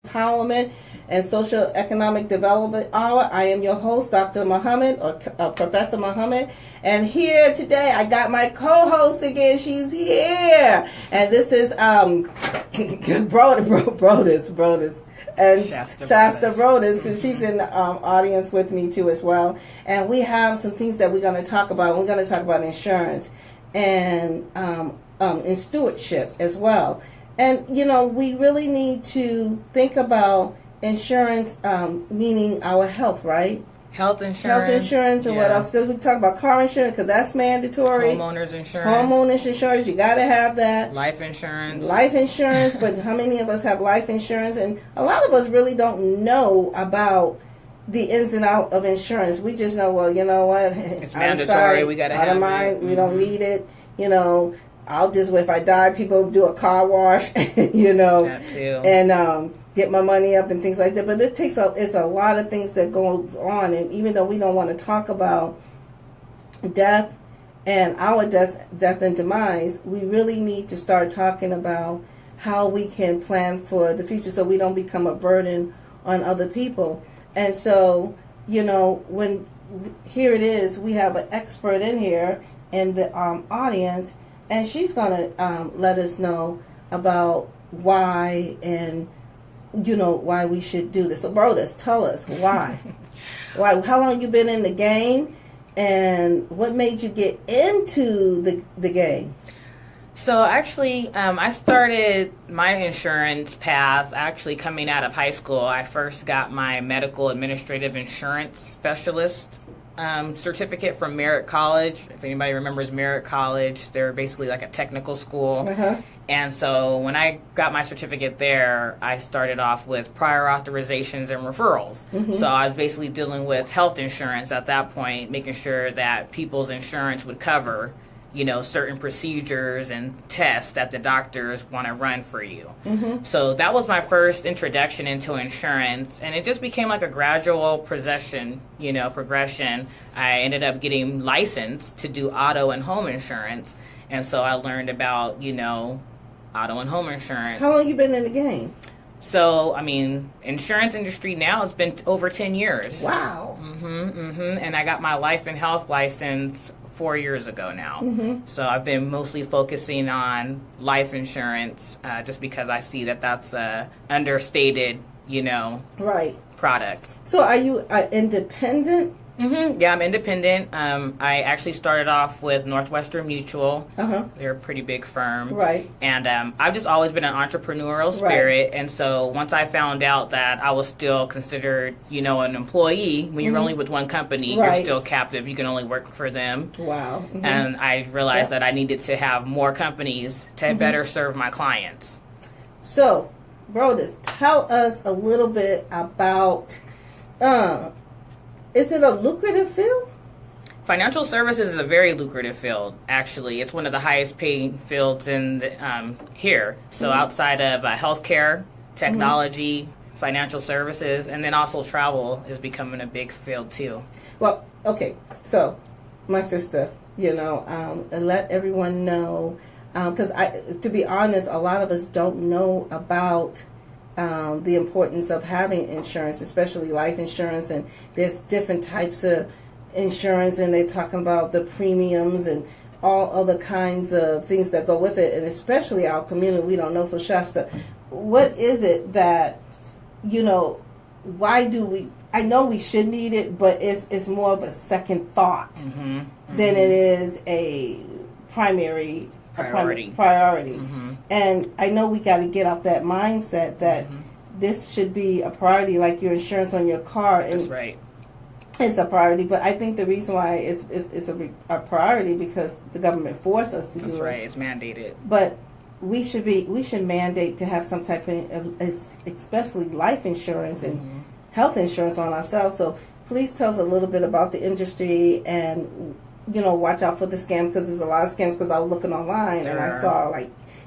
Empowerment and Socioeconomic Development Hour. I am your host, Dr. Muhammad, or Professor Muhammad. And here today, I got my co-host again. She's here. And this is Brodus. And Shasta Brodus, she's in the audience with me too as well. And we have some things that we're going to talk about. We're going to talk about insurance and in stewardship as well. And, you know, we really need to think about insurance, meaning our health, right? Health insurance and what else? Because we talk about car insurance because that's mandatory. Homeowners insurance, you got to have that. Life insurance, but how many of us have life insurance? And a lot of us really don't know about the ins and outs of insurance. We just know, well, you know what? It's mandatory. We got to have it. We don't need it. You know, if I die, people do a car wash, you know. That too. And get my money up and things like that. But it's a lot of things that goes on. And even though we don't want to talk about death and our death and demise, we really need to start talking about how we can plan for the future so we don't become a burden on other people. And so, you know, here it is, we have an expert in here in the audience, and she's going to let us know about why and why we should do this. So, Brodus, tell us why. How long you been in the game, and what made you get into the game? So actually, I started my insurance path actually coming out of high school. I first got my medical administrative insurance specialist certificate from Merritt College. If anybody remembers Merritt College, they're basically like a technical school. Uh-huh. And so when I got my certificate there, I started off with prior authorizations and referrals. Mm-hmm. So I was basically dealing with health insurance at that point, making sure that people's insurance would cover, certain procedures and tests that the doctors want to run for you. Mm-hmm. So that was my first introduction into insurance, and it just became like a gradual progression. I ended up getting licensed to do auto and home insurance, and so I learned about, auto and home insurance. How long you been in the game? So, insurance industry now has been over 10 years. Wow. And I got my life and health license 4 years ago now. Mm-hmm. So I've been mostly focusing on life insurance just because I see that that's a understated, right, product. So are you independent? Mm-hmm. Yeah, I'm independent. I actually started off with Northwestern Mutual. Uh-huh. They're a pretty big firm. Right. And I've just always been an entrepreneurial spirit. Right. And so once I found out that I was still considered, an employee, when you're only with one company, you're still captive. You can only work for them. Wow. Mm-hmm. And I realized that I needed to have more companies to better serve my clients. So, Brodus, tell us a little bit about... is it a lucrative field? Financial services is a very lucrative field, actually. It's one of the highest paying fields in here. So outside of healthcare, technology, financial services, and then also travel is becoming a big field too. Well, okay. So my sister, let everyone know, because to be honest, a lot of us don't know about the importance of having insurance, especially life insurance, and there's different types of insurance, and they're talking about the premiums and all other kinds of things that go with it, and especially our community, we don't know. So Shasta, what is it that, why do we, I know we should need it, but it's more of a second thought than it is a priority. Mm-hmm. And I know we got to get out that mindset that this should be a priority, like your insurance on your car. And that's right. It's a priority, but I think the reason why it's a priority because the government forced us to do it. That's right. It's mandated. But we should mandate to have some type of, especially life insurance and health insurance on ourselves. So please tell us a little bit about the industry and, watch out for the scam, because there's a lot of scams, because I was looking online and I saw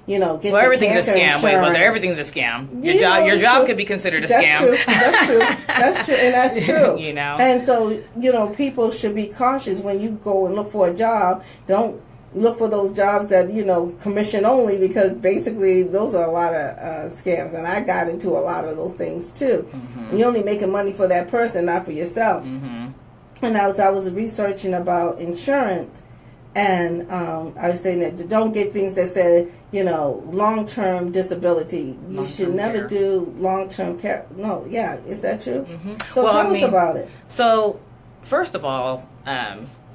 get everything's a scam. Insurance. Wait, everything's a scam. Your job could be considered a scam. That's true. And that's true. And so, people should be cautious when you go and look for a job. Don't look for those jobs that, commission only, because basically those are a lot of scams. And I got into a lot of those things too. Mm-hmm. You're only making money for that person, not for yourself. Mm-hmm. And I was researching about insurance, and I was saying that don't get things that say, long-term disability. You should never do long-term care. No, yeah, is that true? Mm-hmm. So tell us about it. So, first of all,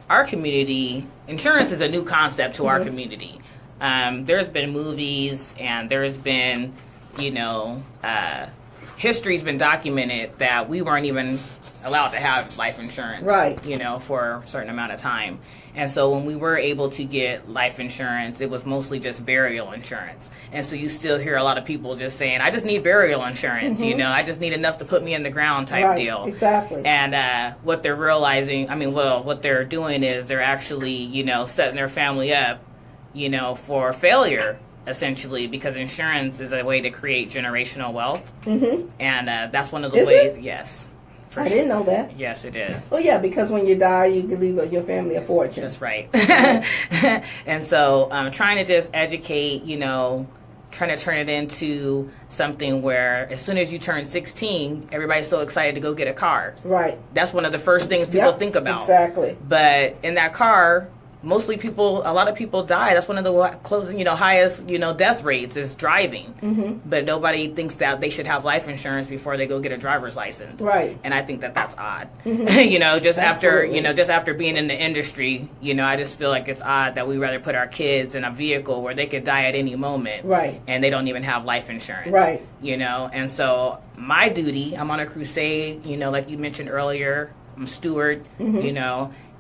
our community, insurance is a new concept to our community. There's been movies, and there's been, history's been documented that we weren't even allowed to have life insurance, right? For a certain amount of time. And so when we were able to get life insurance, it was mostly just burial insurance. And so you still hear a lot of people just saying, I just need burial insurance, I just need enough to put me in the ground type deal. Exactly. And what they're realizing, what they're doing is they're actually, setting their family up, for failure, essentially, because insurance is a way to create generational wealth. Mm-hmm. And that's one of the ways, yes. I didn't know that. Yes, it is. Oh, yeah, because when you die, you can leave your family a fortune. That's right. And so trying to just educate, trying to turn it into something where as soon as you turn 16, everybody's so excited to go get a car. Right. That's one of the first things people think about. Exactly. But in that car, a lot of people die. That's one of the highest, death rates is driving. Mm-hmm. But nobody thinks that they should have life insurance before they go get a driver's license. Right. And I think that that's odd. Mm-hmm. Just after being in the industry, I just feel like it's odd that we rather put our kids in a vehicle where they could die at any moment. Right. And they don't even have life insurance. Right. And so my duty, I'm on a crusade, like you mentioned earlier, I'm a steward,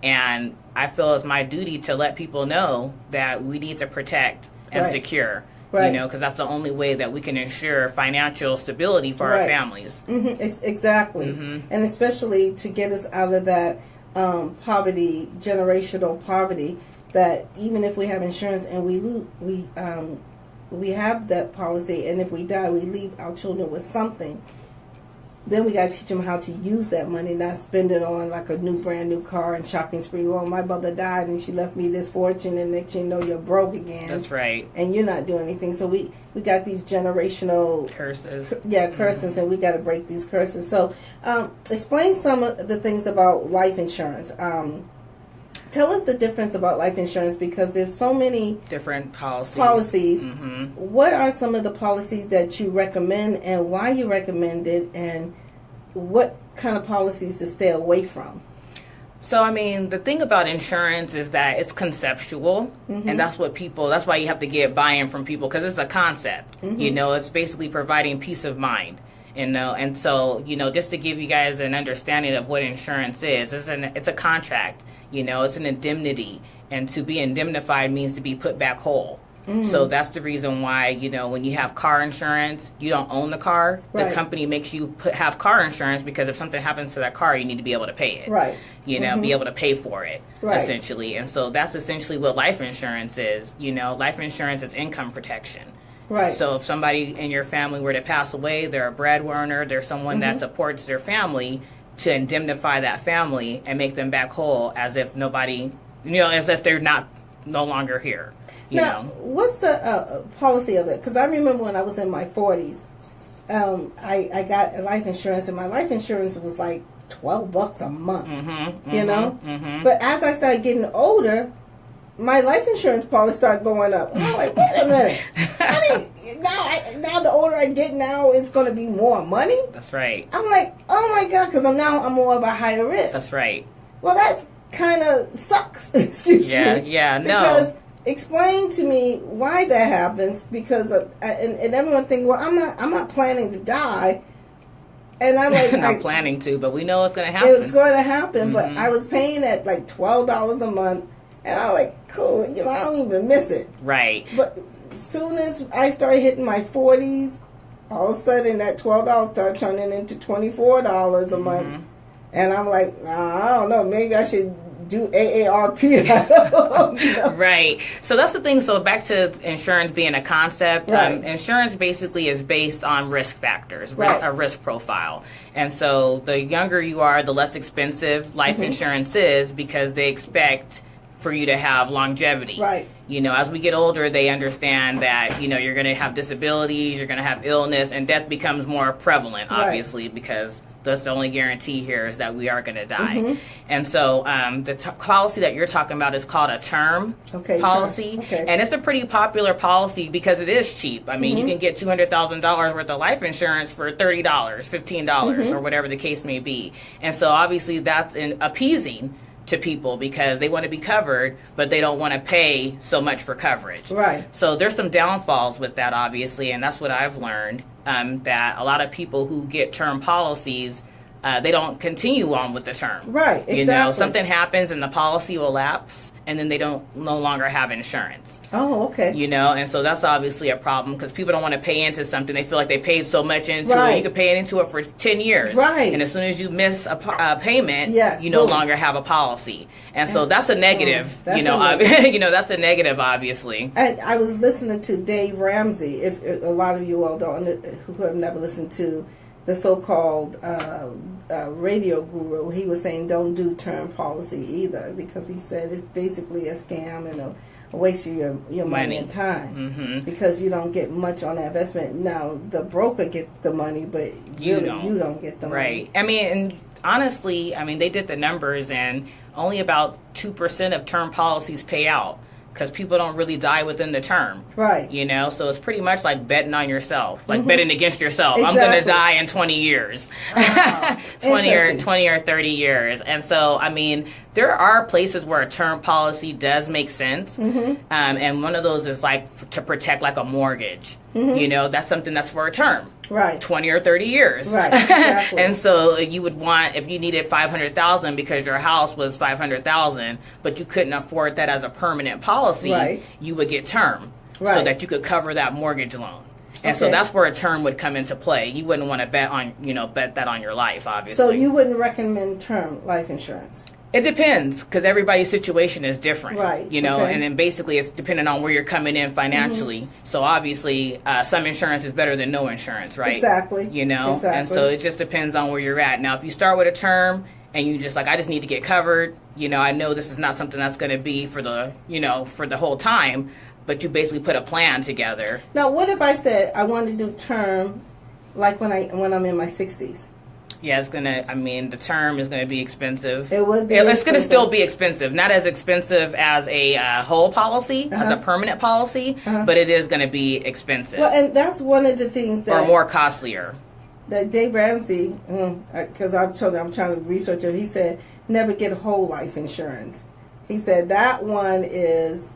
and I feel it's my duty to let people know that we need to protect and secure, because that's the only way that we can ensure financial stability for our families. Mm-hmm. Exactly. Mm-hmm. And especially to get us out of that poverty, generational poverty, that even if we have insurance and we have that policy, and if we die, we leave our children with something. Then we got to teach them how to use that money, not spend it on like a brand new car and shopping spree. Well, my mother died and she left me this fortune, and next you know you're broke again. That's right. And you're not doing anything. So we got these generational curses. Curses, and we got to break these curses. So explain some of the things about life insurance. Tell us the difference about life insurance, because there's so many different policies. Mm-hmm. What are some of the policies that you recommend, and why you recommend it, and what kind of policies to stay away from? So, the thing about insurance is that it's conceptual, and that's why you have to get buy-in from people, because it's a concept. Mm-hmm. It's basically providing peace of mind. And so, just to give you guys an understanding of what insurance is, it's a contract. It's an indemnity, and to be indemnified means to be put back whole. Mm-hmm. So that's the reason why, when you have car insurance, you don't own the car. Right. The company makes you have car insurance, because if something happens to that car, you need to be able to pay it. Right. Be able to pay for it, essentially. And so that's essentially what life insurance is. Life insurance is income protection. Right. So if somebody in your family were to pass away, they're a breadwinner, they're someone that supports their family, to indemnify that family and make them back whole, as if nobody, as if they're no longer here. Now, what's the policy of it? Because I remember when I was in my 40s, I got a life insurance, and my life insurance was like $12 a month. Mm-hmm. But as I started getting older, my life insurance policy started going up. And I'm like, wait a minute. Now the older I get, now it's going to be more money? That's right. I'm like, oh my God, because now I'm more of a higher risk. That's right. Well, that kind of sucks. Excuse me. Yeah, no. Because explain to me why that happens, because and everyone think, well, I'm not planning to die. And I'm like, not planning to, but we know it's going to happen. It's going to happen, but I was paying at like $12 a month. And I was like, cool, I don't even miss it. Right. But as soon as I started hitting my 40s, all of a sudden that $12 started turning into $24 a month. And I'm like, I don't know, maybe I should do AARP. Right. So that's the thing. So back to insurance being a concept. Right. Insurance basically is based on risk factors, a risk profile. And so the younger you are, the less expensive life insurance is, because they expect for you to have longevity. Right. You know, as we get older, they understand that, you know, you're going to have disabilities, you're going to have illness, and death becomes more prevalent, obviously, because that's the only guarantee here is that we are going to die. And so the policy that you're talking about is called a term policy. And it's a pretty popular policy because it is cheap. I mean, you can get $200,000 worth of life insurance for $30, $15, or whatever the case may be. And so obviously that's appeasing to people because they want to be covered, but they don't want to pay so much for coverage. Right. So there's some downfalls with that, obviously, and that's what I've learned, that a lot of people who get term policies, they don't continue on with the term. Right, exactly. You know, something happens and the policy will lapse, and then they no longer have insurance. Oh, okay. You know, and so that's obviously a problem because people don't want to pay into something. They feel like they paid so much into it. You could pay into it for 10 years. Right. And as soon as you miss a payment, you no boom. longer have a policy. And so that's a negative, that's you know, you know, that's a negative, obviously. And I was listening to Dave Ramsey. If a lot of you all don't, who have never listened to the so-called radio guru, he was saying don't do term policy either because he said it's basically a scam and a waste of your money and time because you don't get much on that investment. Now the broker gets the money, but you don't get the money. Right. I mean, and honestly, I mean, they did the numbers, and only about 2% of term policies pay out because people don't really die within the term. Right. You know, so it's pretty much like betting on yourself, like betting against yourself. Exactly. I'm going to die in 20 years, 20 or 30 years. And so, I mean, there are places where a term policy does make sense. And one of those is like to protect like a mortgage. You know, that's something that's for a term. Right. 20 or 30 years. Right, exactly. And so you would want, if you needed $500,000 because your house was $500,000, but you couldn't afford that as a permanent policy, you would get term so that you could cover that mortgage loan. And so that's where a term would come into play. You wouldn't want to bet that on your life, obviously. So you wouldn't recommend term life insurance? It depends because everybody's situation is different, right? You know, and then basically it's depending on where you're coming in financially. So obviously, some insurance is better than no insurance, right? Exactly. You know, and so it just depends on where you're at. Now, if you start with a term and you just like, I just need to get covered. You know, I know this is not something that's going to be for the, you know, for the whole time, but you basically put a plan together. Now, what if I said I want to do term, like when I'm in my 60s? Yeah, it's gonna. I mean, the term is gonna be expensive. It would be. It's gonna still be expensive. Not as expensive as a whole policy, as a permanent policy, but it is gonna be expensive. Well, and that's one of the things that, or more costlier. That Dave Ramsey, because I'm trying to research it. He said never get whole life insurance. He said that one is.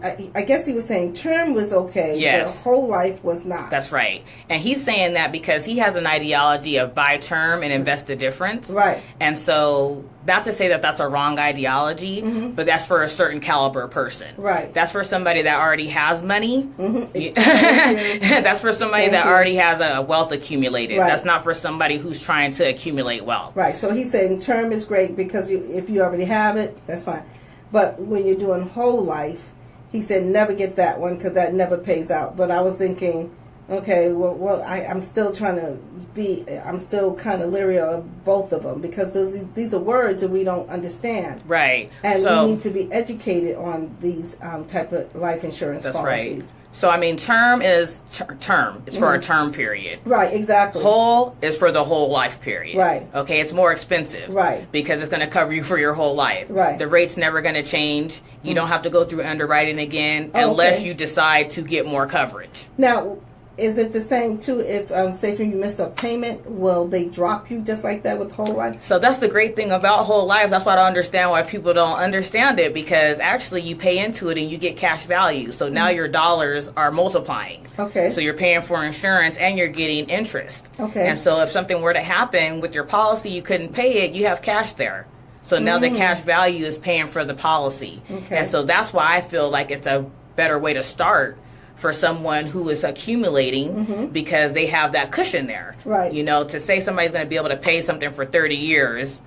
I guess he was saying term was okay, but whole life was not. That's right. And he's saying that because he has an ideology of buy term and invest the difference. Right. And so, not to say that that's a wrong ideology, but that's for a certain caliber person. Right. That's for somebody that already has money. That's for somebody that already has a wealth accumulated. Right. That's not for somebody who's trying to accumulate wealth. Right. So he's saying term is great because if you already have it, that's fine. But when you're doing whole life, he said never get that one because that never pays out. But I was thinking, okay, well, I'm still I'm still kind of leery of both of them because these are words that we don't understand. Right. And we need to be educated on these type of life insurance policies. Right. So, I mean, term is term. It's for a term period. Right, exactly. Whole is for the whole life period. Right. Okay, it's more expensive. Right. Because it's going to cover you for your whole life. Right. The rate's never going to change. You don't have to go through underwriting again unless you decide to get more coverage. Now, is it the same, too, if, say, if you miss a payment, will they drop you just like that with whole life? So that's the great thing about whole life. That's why I don't understand why people don't understand it, because actually you pay into it and you get cash value. So now your dollars are multiplying. Okay. So you're paying for insurance and you're getting interest. Okay. And so if something were to happen with your policy, you couldn't pay it, you have cash there. So now the cash value is paying for the policy. Okay. And so that's why I feel like it's a better way to start for someone who is accumulating because they have that cushion there. Right. You know, to say somebody's going to be able to pay something for 30 years,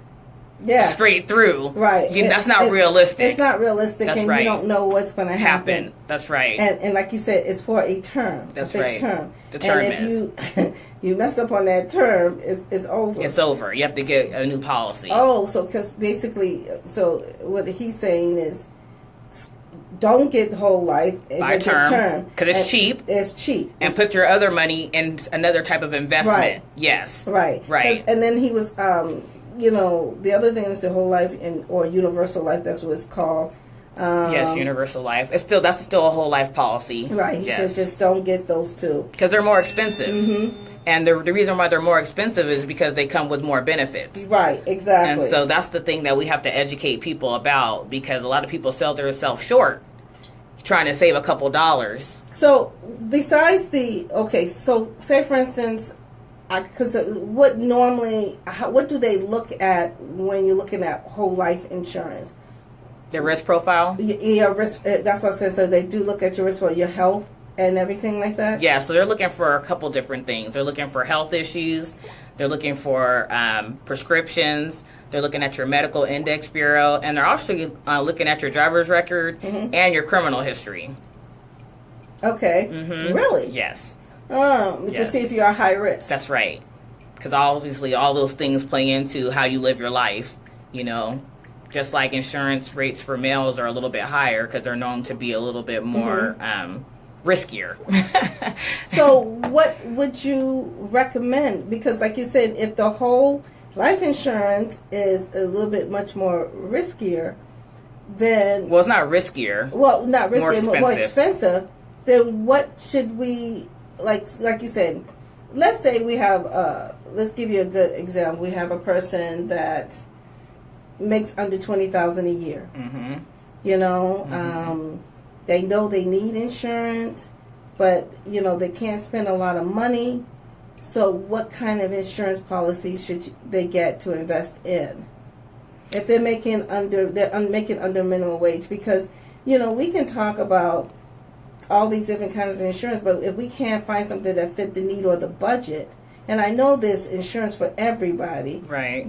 straight through. Right. That's not realistic. It's not realistic, That's and right. you don't know what's going to happen. That's right. And like you said, it's for a term. That's a fixed right. term. The term and if you mess up on that term, it's over. It's over. You have to get a new policy. Oh, so because basically, so what he's saying is, don't get whole life. Buy term. Because it's cheap. It's cheap. And put your other money in another type of investment. Right. Yes. Right. And then he was, the other thing is the whole life or universal life. That's what it's called. Yes, universal life. That's still a whole life policy. Right. He says just don't get those two. Because they're more expensive. Mm-hmm. And the reason why they're more expensive is because they come with more benefits. Right, exactly. And so that's the thing that we have to educate people about, because a lot of people sell themselves short trying to save a couple dollars. So besides so say for instance, because what do they look at when you're looking at whole life insurance? The risk profile? Yeah, risk. That's what I was going to say. They do look at your risk for your health and everything like that? Yeah, so they're looking for a couple different things. They're looking for health issues. They're looking for prescriptions. They're looking at your medical index bureau. And they're also looking at your driver's record and your criminal history. Okay. Mm-hmm. Really? Yes. To see if you're high risk. That's right. Because obviously all those things play into how you live your life, Just like insurance rates for males are a little bit higher because they're known to be a little bit more riskier. So what would you recommend? Because like you said, if the whole life insurance is a little bit much more riskier, then... Well, it's not riskier. Well, not riskier, more expensive. Then what should we... Like you said, let's say we have... let's give you a good example. We have a person that makes under $20,000 a year. Mm-hmm. They know they need insurance, but, they can't spend a lot of money. So what kind of insurance policy should they get to invest in? If they're making under minimum wage? Because, we can talk about all these different kinds of insurance, but if we can't find something that fit the need or the budget, and I know there's insurance for everybody. Right.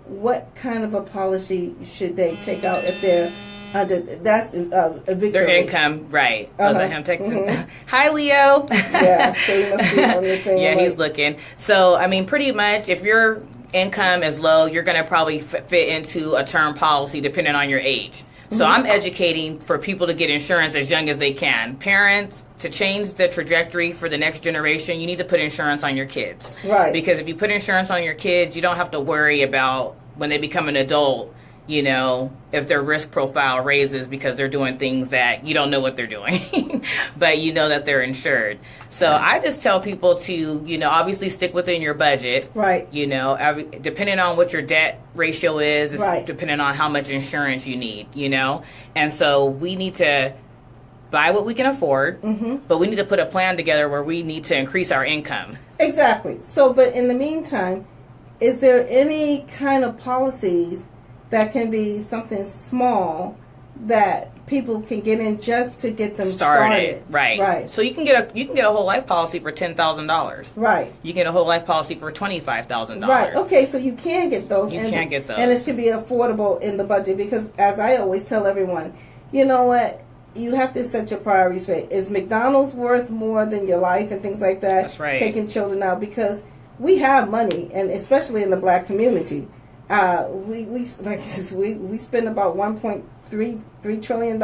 What kind of a policy should they take out if they're under, that's a victory. Their income, right. Was that him texting? Mm-hmm. Hi, Leo. Yeah, so he must be on the thing. Yeah, he's looking. So, pretty much, if your income is low, you're going to probably fit into a term policy depending on your age. So I'm educating for people to get insurance as young as they can. Parents, to change the trajectory for the next generation, you need to put insurance on your kids. Right. Because if you put insurance on your kids, you don't have to worry about when they become an adult, if their risk profile raises because they're doing things that you don't know what they're doing, but you know that they're insured. So I just tell people to, obviously stick within your budget. Right. Depending on what your debt ratio is, it's right. depending on how much insurance you need, And so we need to buy what we can afford, but we need to put a plan together where we need to increase our income. Exactly. So, but in the meantime, is there any kind of policies that can be something small that people can get in just to get them started? Right. So you can get a whole life policy for $10,000. Right. You can get a whole life policy for $25,000. Right. Okay, so you can get those. You can get those. And it should be affordable in the budget because, as I always tell everyone, you know what? You have to set your priorities straight. Is McDonald's worth more than your life and things like that? That's right. Taking children out, because we have money, and especially in the black community. We spend about $1.3 trillion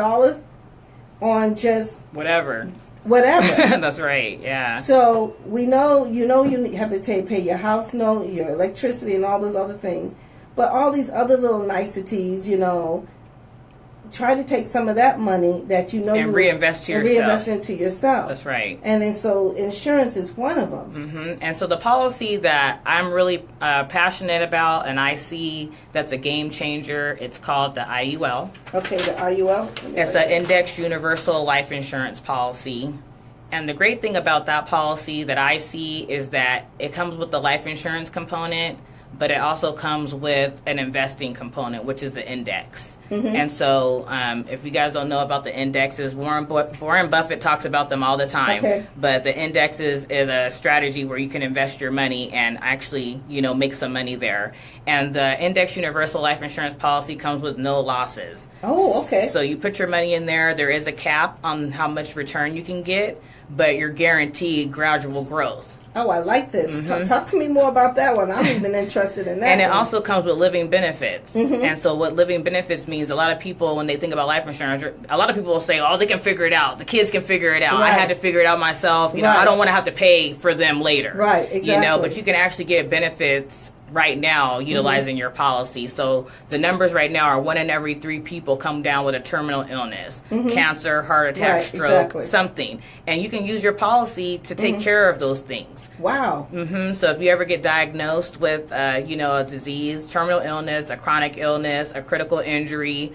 on just whatever. That's right. Yeah. So we know you have to pay your house note, your electricity, and all those other things. But all these other little niceties, try to take some of that money that and reinvest into yourself. That's right. And then so insurance is one of them. Mm-hmm. And so the policy that I'm really passionate about, and I see that's a game changer, it's called the IUL. Okay, the IUL. It's an Index Universal Life Insurance Policy. And the great thing about that policy that I see is that it comes with the life insurance component, but it also comes with an investing component, which is the index. And so if you guys don't know about the indexes, Warren Buffett talks about them all the time. But the indexes is a strategy where you can invest your money and actually, make some money there. And the index universal life insurance policy comes with no losses. Oh, okay. So you put your money in there. There is a cap on how much return you can get, but you're guaranteed gradual growth. Oh, I like this. Talk to me more about that one. I'm even interested in that. And it also comes with living benefits. And so what living benefits means, a lot of people, when they think about life insurance, a lot of people will say, oh, they can figure it out. The kids can figure it out. Right. I had to figure it out myself. I don't want to have to pay for them later. Right, exactly. But you can actually get benefits right now utilizing your policy. So the numbers right now are 1 in every 3 people come down with a terminal illness, cancer, heart attack, stroke, something. And you can use your policy to take care of those things. Wow. So if you ever get diagnosed with, a disease, terminal illness, a chronic illness, a critical injury,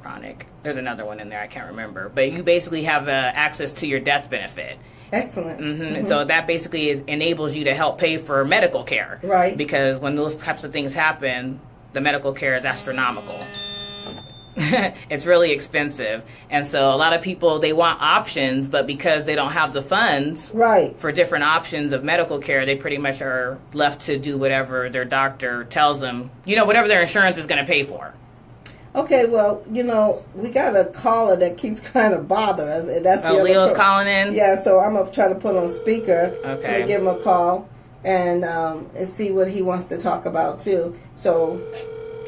chronic, there's another one in there I can't remember, but you basically have access to your death benefit. Excellent. And so that basically enables you to help pay for medical care. Right. Because when those types of things happen, the medical care is astronomical. It's really expensive. And so a lot of people, they want options, but because they don't have the funds for different options of medical care, they pretty much are left to do whatever their doctor tells them, whatever their insurance is going to pay for. Okay, well, we got a caller that keeps kind of bother us. That's the Leo's calling in? Yeah, so I'm going to try to put on speaker. Okay. Let me give him a call and see what he wants to talk about, too. So,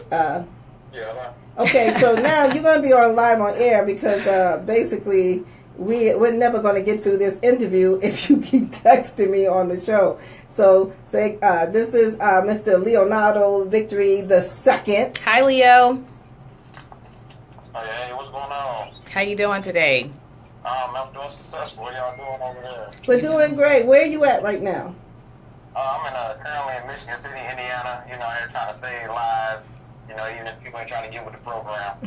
okay, so now you're going to be on live on air because basically we're never going to get through this interview if you keep texting me on the show. So, this is Mr. Leonardo Victory II. Hi, Leo. Hey, what's going on? How you doing today? I'm doing successful. What y'all doing over there? We're doing great. Where are you at right now? I'm currently in Michigan City, Indiana. Here trying to save lives. Even if people ain't trying to get with the program.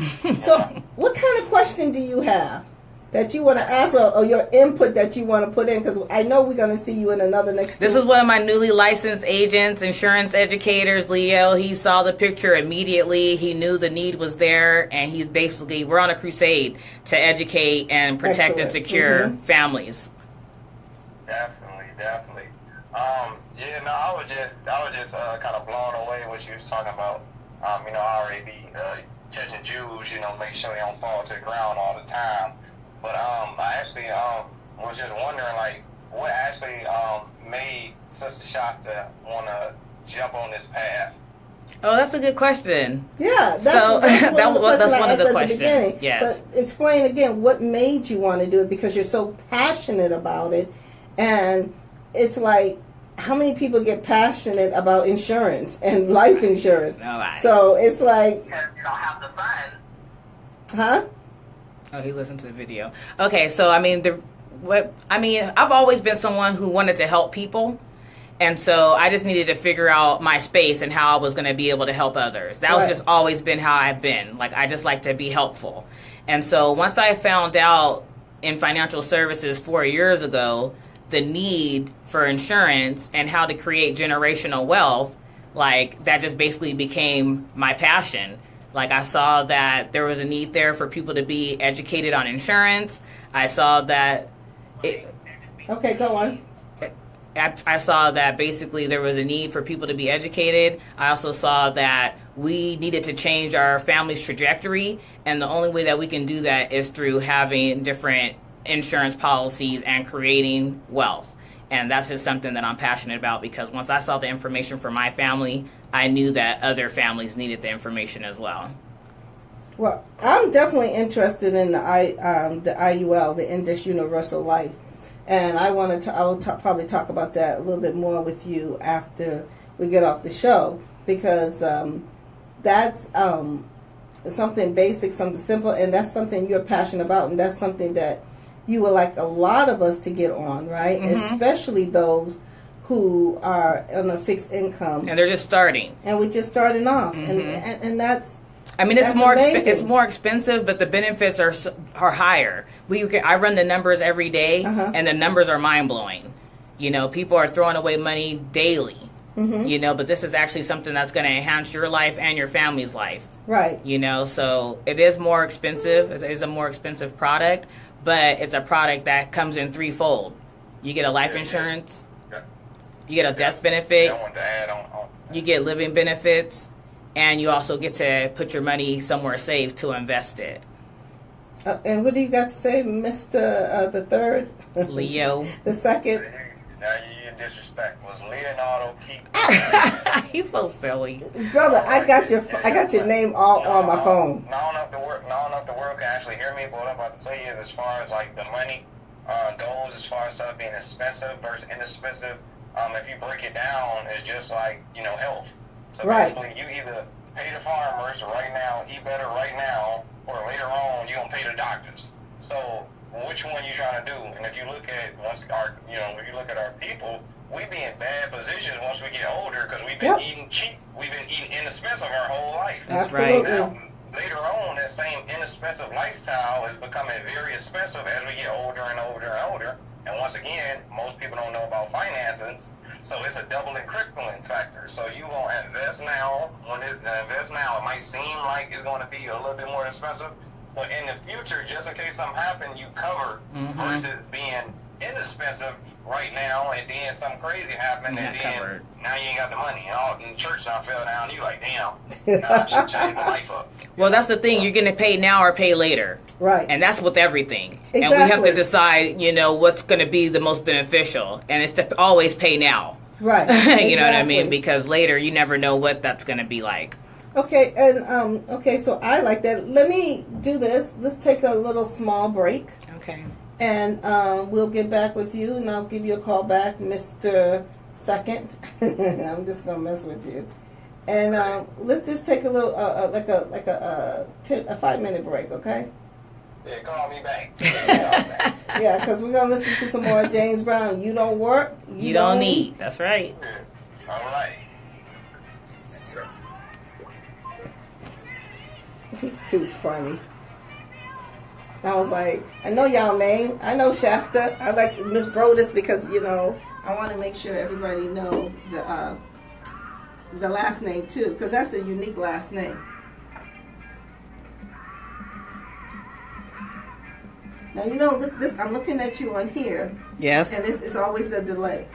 So, what kind of question do you have that you want to ask, or your input that you want to put in? Because I know we're going to see you in another next. This is one of my newly licensed agents, insurance educators, Leo. He saw the picture immediately. He knew the need was there, and we're on a crusade to educate and protect and secure families. Definitely. I was just kind of blown away what you was talking about. I already be catching Jews, make sure they don't fall to the ground all the time. But I actually was just wondering, what actually made Sister Shasta want to jump on this path? Oh, that's a good question. Yeah, that's one of the questions. Yes. But explain again, what made you want to do it? Because you're so passionate about it, and it's like, how many people get passionate about insurance and life insurance? Nobody. So it's like, Because you don't have the funds. Huh? Oh, he listened to the video. Okay, so I've always been someone who wanted to help people, and so I just needed to figure out my space and how I was going to be able to help others. That was just always been how I've been. I just like to be helpful, and so once I found out in financial services 4 years ago the need for insurance and how to create generational wealth, that just basically became my passion. I saw that there was a need there for people to be educated on insurance. I saw that Okay, go on. I saw that basically there was a need for people to be educated. I also saw that we needed to change our family's trajectory, and the only way that we can do that is through having different insurance policies and creating wealth. And that's just something that I'm passionate about, because once I saw the information for my family, I knew that other families needed the information as well. Well, I'm definitely interested in the IUL, the Index Universal Life, and I will probably talk about that a little bit more with you after we get off the show, because that's something basic, something simple, and that's something you're passionate about, and that's something that you would like a lot of us to get on, right? Especially those who are on a fixed income, and they're just starting, and we're just starting off, and that's. It's more expensive, but the benefits are higher. I run the numbers every day, and the numbers are mind blowing. People are throwing away money daily, you know, but this is actually something that's going to enhance your life and your family's life. Right. You know, so it is more expensive. It is a more expensive product, but it's a product that comes in threefold. You get a life insurance, you get a death benefit, you get living benefits, and you also get to put your money somewhere safe to invest it. And what do you got to say, Mr. The third? Leo. The second? Now you disrespect. Was Leonardo Keith? He's so silly. Brother, I got your name all on my phone. Not enough the world can actually hear me, but what I'm about to tell you is as far as like the money goes, as far as stuff being expensive versus inexpensive, if you break it down, it's just like, you know, health. So basically, you either pay the farmers right now, eat better right now, or later on you're gonna pay the doctors. So which one you trying to do? And if you look at if you look at our people, we be in bad positions once we get older because we've been eating cheap. We've been eating inexpensive our whole life. That's Absolutely. right. Now, later on, that same inexpensive lifestyle is becoming very expensive as we get older and older and older. And once again, most people don't know about finances, so it's a doubling crippling factor. So you gonna invest now. It might seem like it's going to be a little bit more expensive, but in the future, just in case something happens, you cover versus being inexpensive right now, and then something crazy happened, and then now you ain't got the money. And the church now fell down. You like, damn, now I should change my life up. Well, that's the thing. You're going to pay now or pay later. Right. And that's with everything. Exactly. And we have to decide, you know, what's going to be the most beneficial. And it's to always pay now. Right. You know what I mean? Because later you never know what that's going to be like. Okay, and so I like that. Let me do this. Let's take a little small break. Okay. And we'll get back with you, and I'll give you a call back, Mr. Second. I'm just gonna mess with you. And let's just take a little, like a 5-minute break, okay? Yeah, call me back. Yeah, because we're gonna listen to some more James Brown. You don't work, you don't need. That's right. Yeah. All right. He's too funny. I was like, I know y'all name. I know Shasta. I like Miss Brodus because, you know, I want to make sure everybody know the last name too, because that's a unique last name. Now, you know, this I'm looking at you on here. Yes. And it's always a delay.